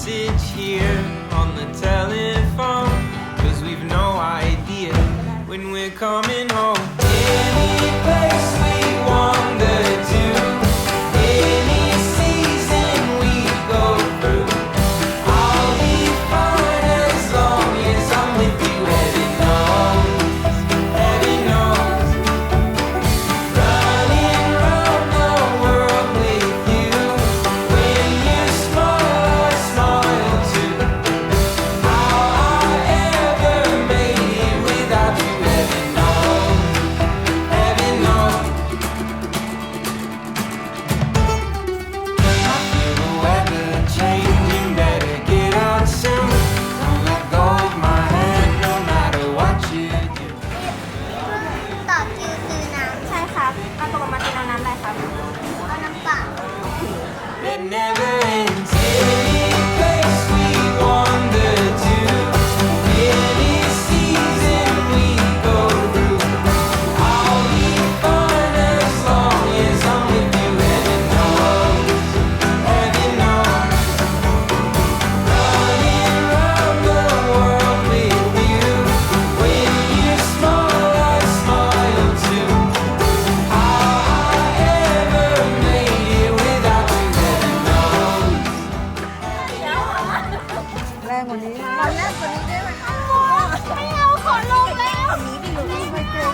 message here on the telephone, 'cause we've no idea when we're coming home. Any place we wander to, any season we go through, I'll be fine as long as I'm with you. Heaven knows, heaven knows. Running round the world with you. When you smile, I smile too. How I ever made it without you. Heaven knows, heaven knows. I feel the weather changing, better get out soon. Don't let go of my hand, no matter what you do. ต่อคิวซื้อน้ำใช่ครับเอาตกลงมากินเอาน้ำอะไรครับเอาน้ำเปล่า It never ends. Any place we wander to, any season we go through, I'll be fine as long as I'm with you. Heaven knows, heaven knows. Running round the world with you. When you smile, I smile too. How I ever made it without you. Heaven knows. แรงกว่านี้ เอาแรกกว่านี้ได้ไหมไม่เอาขอลงแล้วนี้ไปอยู่ที่ไม่เจอ